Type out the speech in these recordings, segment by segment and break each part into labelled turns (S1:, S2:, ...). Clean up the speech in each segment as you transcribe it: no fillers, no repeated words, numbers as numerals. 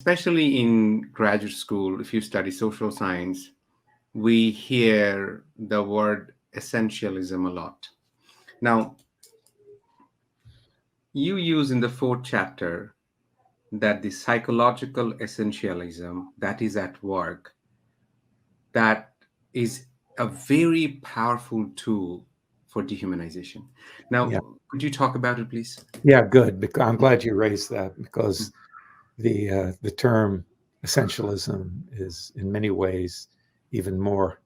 S1: especially in graduate school, if you study social science, we hear the word essentialism a lot. Now, you use in the fourth chapter that the psychological essentialism that is at work, that is a very powerful tool for dehumanization.
S2: Yeah,
S1: Now, could you talk about it, please?
S2: yeah, good. Because I'm glad you raised that because the term essentialism is in many ways even more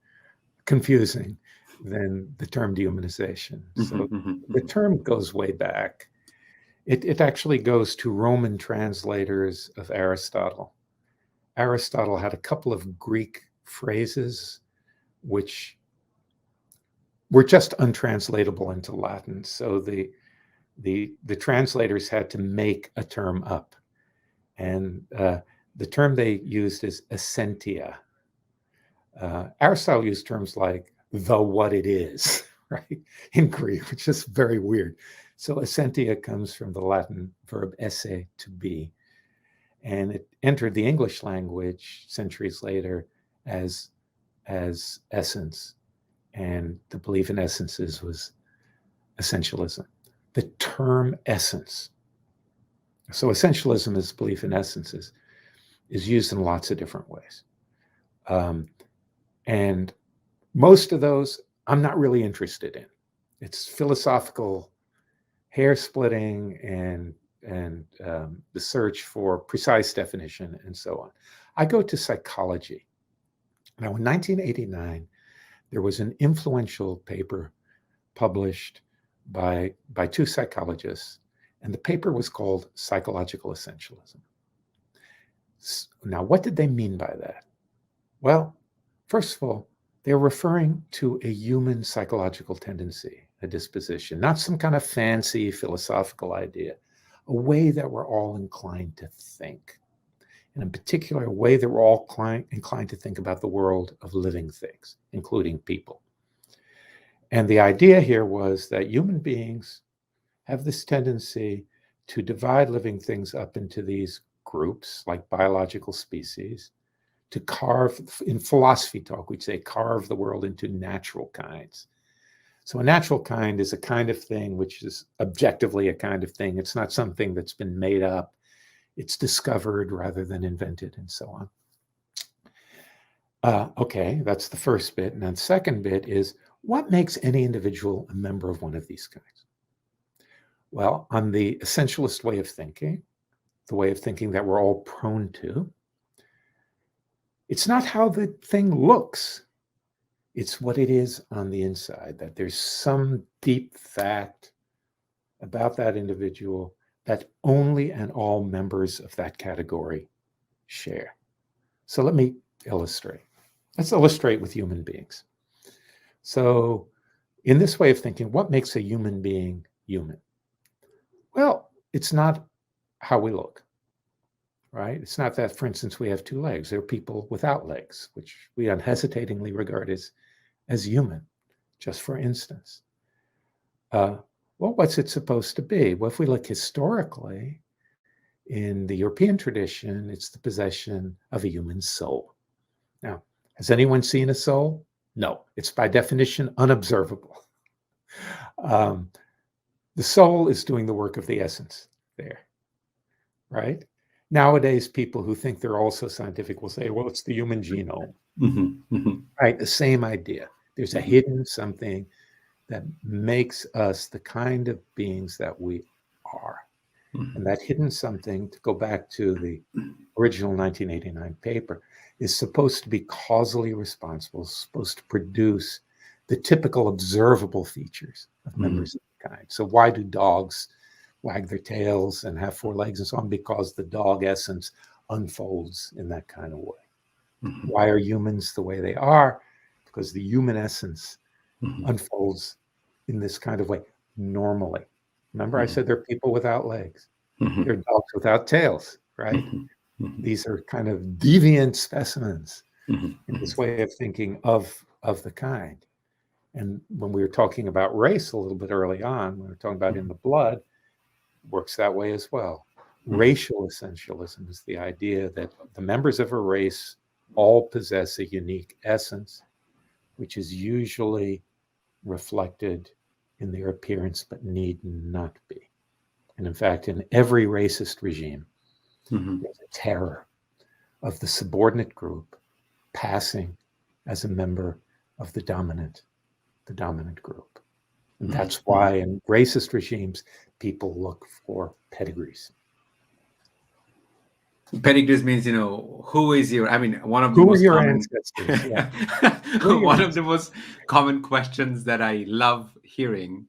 S2: confusing than the term dehumanization. So
S1: Mhm, mhm,
S2: the
S1: mhm.
S2: term goes way back. It actually goes to Roman translators of Aristotle. Aristotle had a couple of Greek phrases which were just untranslatable into Latin. So the translators had to make a term up, and the term they used is essentia. Aristotle used terms like the what it is, right, in Greek, which is very weird. So essentia comes from the Latin verb esse, to be, and it entered the English language centuries later as as essence, and the belief in essences was essentialism. The term essence, so essentialism is belief in essences, is used in lots of different ways. Um, and most of those I'm not really interested in. It's philosophical hair splitting and the search for precise definition and so on. I go to psychology. Now, in 1989, there was an influential paper published by two psychologists, and the paper was called Psychological Essentialism. Now, what did they mean by that? Well, first of all, they're referring to a human psychological tendency, a disposition, not some kind of fancy philosophical idea, a way that we're all inclined to think. And in particular, a way that we're all inclined to think about the world of living things, including people. And the idea here was that human beings have this tendency to divide living things up into these groups, like biological species, to carve, in philosophy talk, we'd say carve the world into natural kinds. So a natural kind is a kind of thing which is objectively a kind of thing. It's not something that's been made up. It's discovered rather than invented, and so on. Okay, that's the first bit. And then the second bit is, what makes any individual a member of one of these kinds? Well, on the essentialist way of thinking, the way of thinking that we're all prone to, it's not how the thing looks, it's what it is on the inside, that there's some deep fact about that individual that only and all members of that category share. So let me illustrate. Let's illustrate with human beings. So, in this way of thinking, what makes a human being human? Well, it's not how we look, right? It's not that, for instance, we have two legs. There are people without legs, which we unhesitatingly regard as human, just for instance. Well, what's it supposed to be? Well, if we look historically, in the European tradition, it's the possession of a human soul. Now, has anyone seen a soul? No, it's by definition unobservable. Um, the soul is doing the work of the essence there, right? Nowadays, people who think they're also scientific will say, well, it's the human genome,
S1: Mhm, mhm,
S2: right? The same idea. There's a
S1: mhm,
S2: hidden something that makes us the kind of beings that we are. And
S1: mhm,
S2: that hidden something, to go back to the original 1989 paper, is supposed to be causally responsible, supposed to produce the typical observable features of
S1: mhm,
S2: members of the kind. So why do dogs wag their tails and have four legs and so on? Because the dog essence unfolds in that kind of way.
S1: mhm,
S2: Why are humans the way they are? Because the human essence
S1: mhm,
S2: unfolds in this kind of way normally. Remember, I
S1: mhm,
S2: said there are people without legs.
S1: mhm,
S2: There are dogs without tails, right?
S1: mhm, mhm,
S2: These are kind of deviant specimens
S1: mhm,
S2: in
S1: mhm,
S2: this way of thinking of the kind. And when we were talking about race a little bit early on, we were talking about in the blood, works that way as well.
S1: Mhm.
S2: Racial essentialism is the idea that the members of a race all possess a unique essence, which is usually reflected in their appearance but need not be. And in fact, in every racist regime,
S1: Mhm.
S2: there's a terror of the subordinate group passing as a member of the dominant group. And
S1: Mhm.
S2: that's
S1: Mhm.
S2: why in racist regimes, people look for pedigrees.
S1: Pedigrees means, who is your, I mean, one of the
S2: Who are
S1: most
S2: your
S1: common,
S2: ancestors? Yeah. Who are your
S1: one of the
S2: ancestors?
S1: most common questions that I love hearing,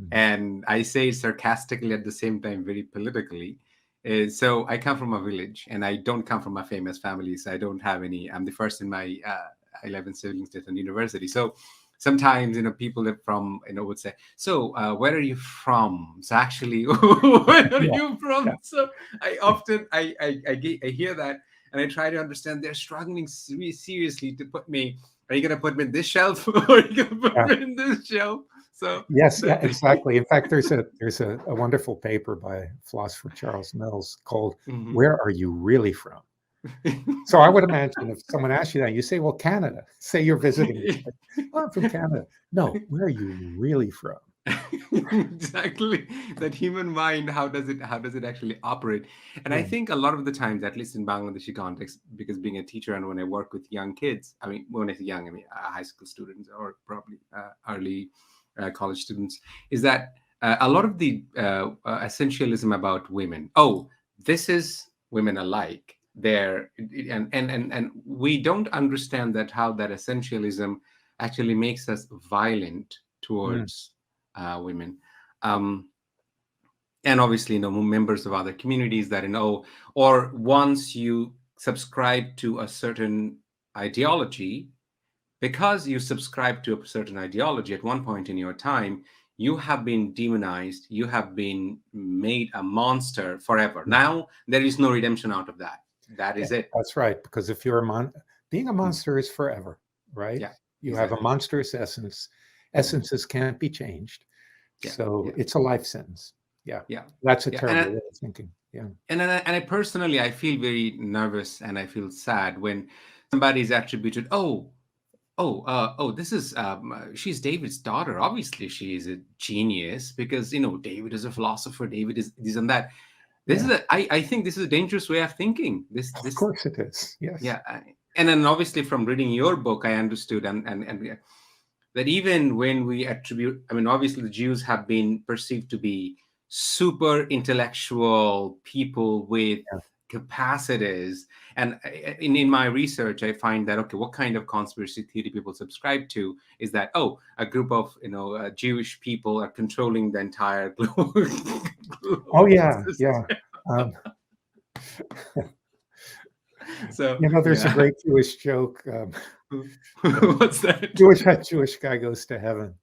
S2: Mhm.
S1: and I say it sarcastically at the same time, very politically, is so I come from a village and I don't come from a famous family. So I don't have any, I'm the first in my 11 siblings to attend university. So sometimes, people that from, would say, so where are you from? So actually, where are
S2: Yeah.
S1: you
S2: Yeah.
S1: from? So I often, I hear that and I try to understand they're struggling seriously to put me, are you going to put me in this shelf or are you going to put
S2: Yeah.
S1: me in this shelf? So
S2: Yes, yeah,
S1: that,
S2: exactly. In fact, there's a wonderful paper by philosopher Charles Mills called
S1: Mhm.
S2: "Where Are You Really From?" So I would imagine if someone asked you that, you say, "Well, Canada." Say you're visiting. "Oh, I'm from Canada." No, where are you really from?
S1: Exactly, that human mind, how does it actually operate? And I
S2: Yeah.
S1: think a lot of the times, at least in Bangladeshi context, because being a teacher and when I work with young kids, I mean, when I say young, I mean high school students or probably early college students, is that a lot of the essentialism about women, oh, this is women alike, there, and we don't understand that how that essentialism actually makes us violent
S2: Mm,
S1: towards women. Um, and obviously, members of other communities that, or once you subscribe to a certain ideology, because you subscribe to a certain ideology at one point in your time, you have been demonized, you have been made a monster forever.
S2: mm.
S1: Now, there is no redemption out of that. That
S2: Yeah,
S1: is it.
S2: that's right. Because if you're being a
S1: Mm.
S2: monster is forever, right?
S1: Yeah,
S2: You have a
S1: exactly.
S2: monstrous essence.
S1: Mhm.
S2: Essences can't be changed.
S1: Yeah,
S2: So
S1: yeah,
S2: it's a life sentence. Yeah.
S1: yeah,
S2: That's a
S1: yeah.
S2: terrible way of thinking. Yeah.
S1: And I personally, I feel very nervous and I feel sad when somebody is attributed, this is she's David's daughter. Obviously, she is a genius because David is a philosopher. David is this and that. This is
S2: Yeah.
S1: I think this is a dangerous way of thinking.
S2: Of
S1: This
S2: course it is. Yes.
S1: yeah, and then obviously from reading your book, I understood and that even when we attribute, I mean, obviously the Jews have been perceived to be super intellectual people with
S2: Yeah.
S1: capacities. And in my research, I find that, okay, what kind of conspiracy theory people subscribe to is that, oh, a group of, Jewish people are controlling the entire
S2: Oh
S1: global
S2: yeah. Yeah.
S1: system.
S2: Um,
S1: So,
S2: there's a
S1: yeah.
S2: great Jewish joke. The
S1: What's that?
S2: Jewish guy goes to heaven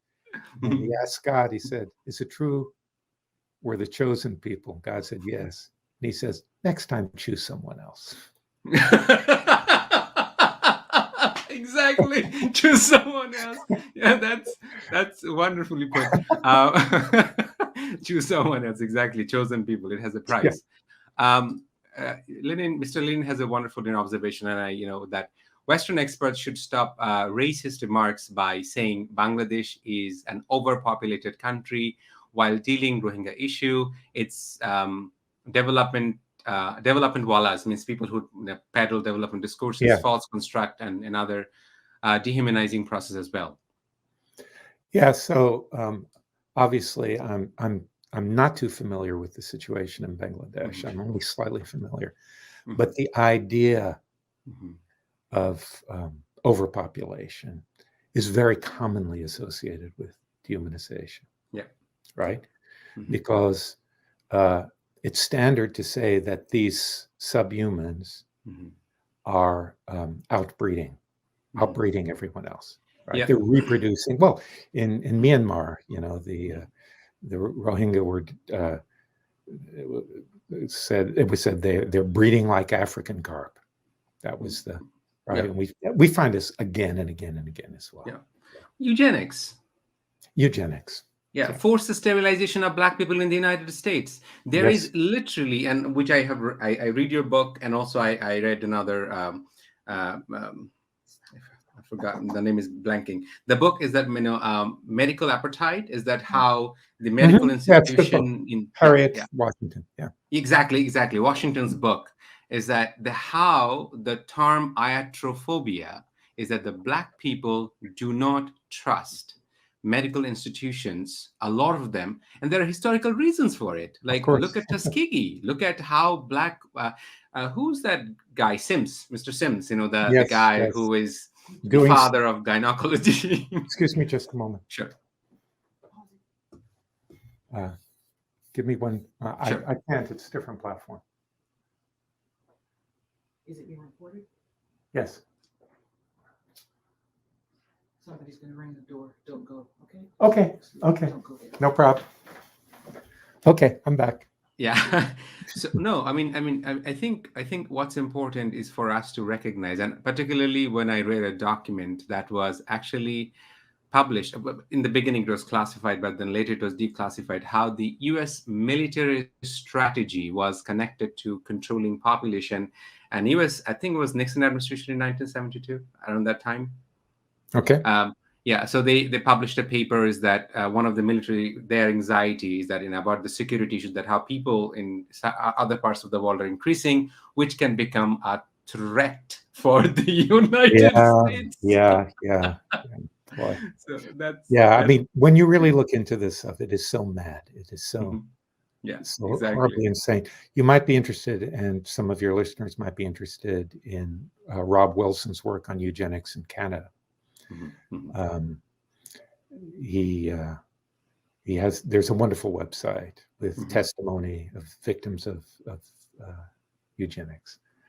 S2: and he
S1: Mhm.
S2: asks God, he said, "Is it true we're the chosen people?" God said, "Yes." And he says, "Next time, choose someone else."
S1: Exactly. Choose someone else. Yeah, that's wonderfully put. Choose someone else. Exactly. Chosen people. It has a
S2: Yeah.
S1: price. Um, Mr. Lenin has a wonderful observation, and that Western experts should stop racist remarks by saying Bangladesh is an overpopulated country while dealing Rohingya issue. It's development wallahs, means people who peddle development discourses,
S2: Yeah.
S1: false construct, and other dehumanizing process as well.
S2: Yeah. So obviously, I'm not too familiar with the situation in Bangladesh.
S1: Mhm.
S2: I'm only slightly familiar, but
S1: Mhm.
S2: the idea
S1: Mhm.
S2: of overpopulation is very commonly associated with dehumanization,
S1: Yeah. Yeah.
S2: right?
S1: Mhm.
S2: Because uh, it's standard to say that these subhumans
S1: Mhm.
S2: are
S1: Mhm.
S2: outbreeding everyone else, right?
S1: Yeah.
S2: They're reproducing. Well, in Myanmar, the Rohingya were it was said they're breeding like African carp. That was the right,
S1: Yeah.
S2: and we find this again and again and again as well.
S1: Yeah.
S2: Yeah.
S1: Eugenics.
S2: Eugenics.
S1: Yeah,
S2: Okay.
S1: forced sterilization of black people in the United States. There is
S2: Yes.
S1: literally, and which I have, I read your book, and also I read another. I forgot the name is blanking. The book is that medical appetite is that how the medical
S2: Yeah, it's a good book.
S1: institution in
S2: Harriet Washington. Yeah.
S1: exactly Washington's book is that the how the term iatrophobia is that the black people do not trust medical institutions, a lot of them, and there are historical reasons for it.
S2: Of
S1: Like look
S2: course.
S1: at Tuskegee, look at how black who's that guy, Sims, Mr. Sims, the
S2: Yes.
S1: guy
S2: Yes.
S1: who is the
S2: Doing.
S1: father of gynecology.
S2: Excuse me, just a moment.
S1: Sure,
S2: Uh, give me one.
S1: sure.
S2: I can't. It's a different platform.
S3: Is it being recorded?
S2: Yes.
S3: Somebody's gonna ring the door. Don't go, okay?
S2: Okay. Okay.
S3: Don't go there.
S2: No problem. Okay, I'm back.
S1: Yeah. So no, I think what's important is for us to recognize, and particularly when I read a document that was actually published in the beginning, it was classified, but then later it was declassified. How the U.S. military strategy was connected to controlling population, and U.S. I think it was Nixon administration in 1972 around that time.
S2: Okay.
S1: Yeah, so they published a paper is that one of the military their anxiety is that about the security issues that how people in other parts of the world are increasing, which can become a threat for the United
S2: Yeah.
S1: States.
S2: Yeah. Yeah. Boy.
S1: So that's
S2: Yeah. I
S1: that's
S2: mean, when you really look into this stuff, it is so mad. It is so
S1: mhm. Yeah,
S2: so
S1: exactly.
S2: horribly insane. You might be interested, and some of your listeners might be interested in Rob Wilson's work on eugenics in Canada.
S1: Mhm, mhm,
S2: Um, he has. There's a wonderful website with
S1: mhm.
S2: testimony of victims of eugenics.